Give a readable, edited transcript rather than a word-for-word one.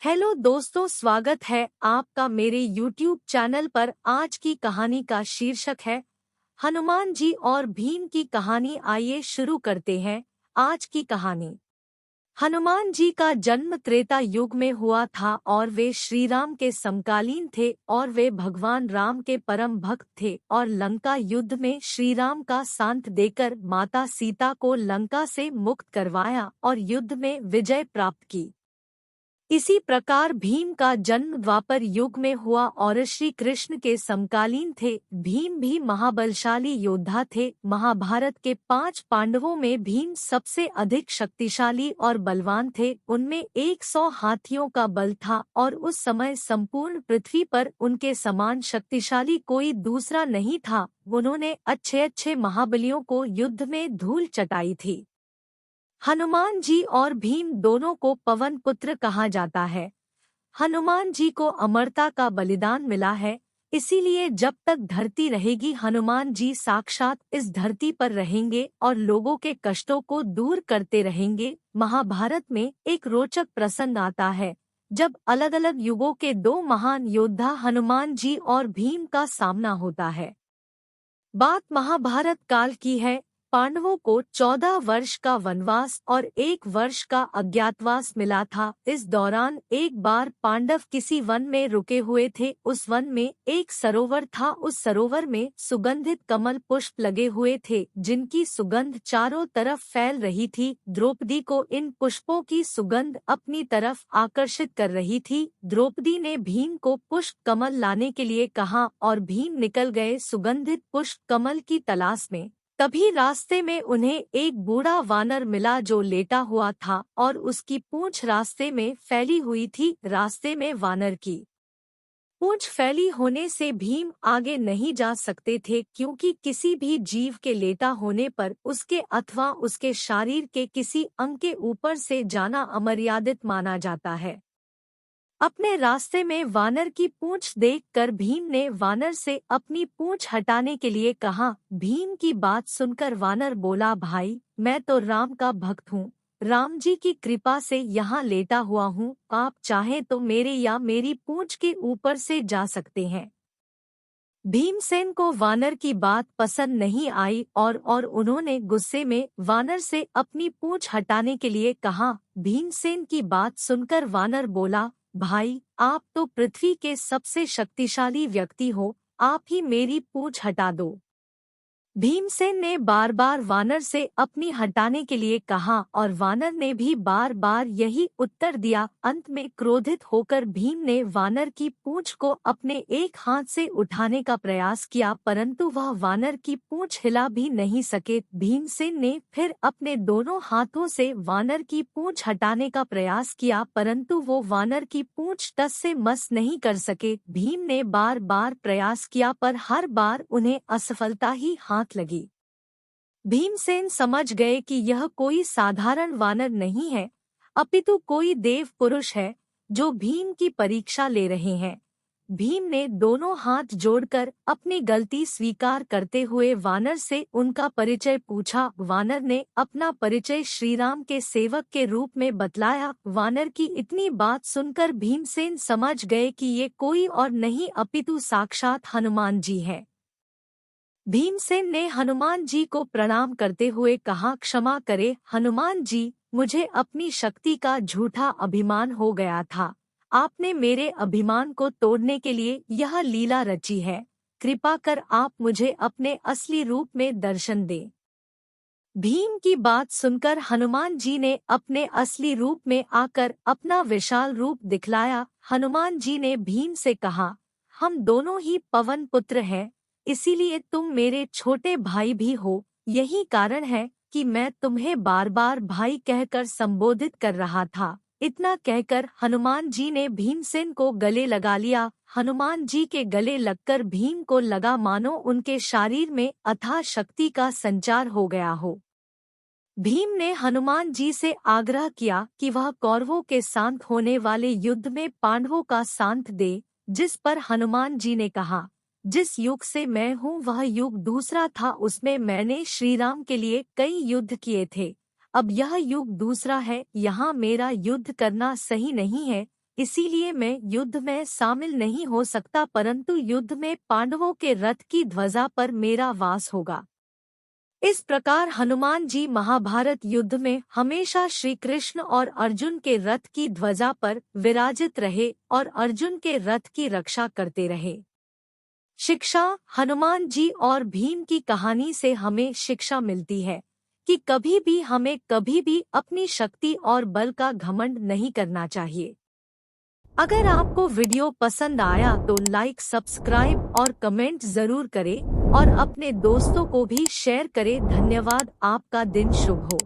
Hello दोस्तों, स्वागत है आपका मेरे YouTube चैनल पर। आज की कहानी का शीर्षक है हनुमान जी और भीम की कहानी। आइए शुरू करते हैं आज की कहानी। हनुमान जी का जन्म त्रेता युग में हुआ था और वे श्री राम के समकालीन थे और वे भगवान राम के परम भक्त थे और लंका युद्ध में श्री राम का साथ देकर माता सीता को लंका से मुक्त करवाया और युद्ध में विजय प्राप्त की। इसी प्रकार भीम का जन्म द्वापर युग में हुआ और श्री कृष्ण के समकालीन थे। भीम भी महाबलशाली योद्धा थे। महाभारत के 5 पांडवों में भीम सबसे अधिक शक्तिशाली और बलवान थे। उनमें 100 हाथियों का बल था और उस समय संपूर्ण पृथ्वी पर उनके समान शक्तिशाली कोई दूसरा नहीं था। उन्होंने अच्छे महाबलियों को युद्ध में धूल चटाई थी। हनुमान जी और भीम दोनों को पवन पुत्र कहा जाता है। हनुमान जी को अमरता का बलिदान मिला है, इसीलिए जब तक धरती रहेगी हनुमान जी साक्षात इस धरती पर रहेंगे और लोगों के कष्टों को दूर करते रहेंगे। महाभारत में एक रोचक प्रसंग आता है जब अलग अलग युगों के 2 महान योद्धा हनुमान जी और भीम का सामना होता है। बात महाभारत काल की है। पांडवों को 14 वर्ष का वनवास और 1 वर्ष का अज्ञातवास मिला था। इस दौरान एक बार पांडव किसी वन में रुके हुए थे। उस वन में एक सरोवर था। उस सरोवर में सुगंधित कमल पुष्प लगे हुए थे जिनकी सुगंध चारों तरफ फैल रही थी। द्रौपदी को इन पुष्पों की सुगंध अपनी तरफ आकर्षित कर रही थी। द्रौपदी ने भीम को पुष्प कमल लाने के लिए कहा और भीम निकल गए सुगंधित पुष्प कमल की तलाश में। तभी रास्ते में उन्हें एक बूढ़ा वानर मिला जो लेटा हुआ था और उसकी पूंछ रास्ते में फैली हुई थी। रास्ते में वानर की पूंछ फैली होने से भीम आगे नहीं जा सकते थे, क्योंकि किसी भी जीव के लेटा होने पर उसके अथवा उसके शरीर के किसी अंग के ऊपर से जाना अमर्यादित माना जाता है। अपने रास्ते में वानर की पूंछ देखकर भीम ने वानर से अपनी पूंछ हटाने के लिए कहा। भीम की बात सुनकर वानर बोला, भाई मैं तो राम का भक्त हूँ, राम जी की कृपा से यहाँ लेटा हुआ हूँ, आप चाहें तो मेरे या मेरी पूंछ के ऊपर से जा सकते हैं। भीमसेन को वानर की बात पसंद नहीं आई और उन्होंने गुस्से में वानर से अपनी पूंछ हटाने के लिए कहा। भीमसेन की बात सुनकर वानर बोला, भाई आप तो पृथ्वी के सबसे शक्तिशाली व्यक्ति हो, आप ही मेरी पूंछ हटा दो। भीमसेन ने बार बार वानर से अपनी हटाने के लिए कहा और वानर ने भी बार बार यही उत्तर दिया। अंत में क्रोधित होकर भीम ने वानर की पूंछ को अपने एक हाथ से उठाने का प्रयास किया, परंतु वह वानर की पूंछ हिला भी नहीं सके। भीमसेन ने फिर अपने दोनों हाथों से वानर की पूंछ हटाने का प्रयास किया, परंतु वो वानर की पूंछ टस से मस नहीं कर सके। भीम ने बार बार प्रयास किया पर हर बार उन्हें असफलता ही हाथ लगी। भीमसेन समझ गए कि यह कोई साधारण वानर नहीं है, अपितु कोई देव पुरुष है जो भीम की परीक्षा ले रहे हैं। भीम ने दोनों हाथ जोड़कर अपनी गलती स्वीकार करते हुए वानर से उनका परिचय पूछा। वानर ने अपना परिचय श्रीराम के सेवक के रूप में बतलाया। वानर की इतनी बात सुनकर भीमसेन समझ गए कि ये कोई और नहीं अपितु साक्षात हनुमान जी हैं। भीमसेन ने हनुमान जी को प्रणाम करते हुए कहा, क्षमा करे हनुमान जी, मुझे अपनी शक्ति का झूठा अभिमान हो गया था। आपने मेरे अभिमान को तोड़ने के लिए यह लीला रची है। कृपा कर आप मुझे अपने असली रूप में दर्शन दें। भीम की बात सुनकर हनुमान जी ने अपने असली रूप में आकर अपना विशाल रूप दिखलाया। हनुमान जी ने भीम से कहा, हम दोनों ही पवन पुत्र हैं, इसीलिए तुम मेरे छोटे भाई भी हो। यही कारण है कि मैं तुम्हें बार बार भाई कहकर संबोधित कर रहा था। इतना कहकर हनुमान जी ने भीमसेन को गले लगा लिया। हनुमान जी के गले लगकर भीम को लगा मानो उनके शरीर में अथाह शक्ति का संचार हो गया हो। भीम ने हनुमान जी से आग्रह किया कि वह कौरवों के साथ होने वाले युद्ध में पांडवों का साथ दे, जिस पर हनुमान जी ने कहा, जिस युग से मैं हूँ वह युग दूसरा था, उसमें मैंने श्रीराम के लिए कई युद्ध किए थे। अब यह युग दूसरा है, यहाँ मेरा युद्ध करना सही नहीं है। इसीलिए मैं युद्ध में शामिल नहीं हो सकता, परंतु युद्ध में पांडवों के रथ की ध्वजा पर मेरा वास होगा। इस प्रकार हनुमान जी महाभारत युद्ध में हमेशा श्री कृष्ण और अर्जुन के रथ की ध्वजा पर विराजित रहे और अर्जुन के रथ की रक्षा करते रहे। शिक्षा। हनुमान जी और भीम की कहानी से हमें शिक्षा मिलती है कि कभी भी अपनी शक्ति और बल का घमंड नहीं करना चाहिए। अगर आपको वीडियो पसंद आया तो लाइक, सब्सक्राइब और कमेंट जरूर करें और अपने दोस्तों को भी शेयर करें। धन्यवाद। आपका दिन शुभ हो।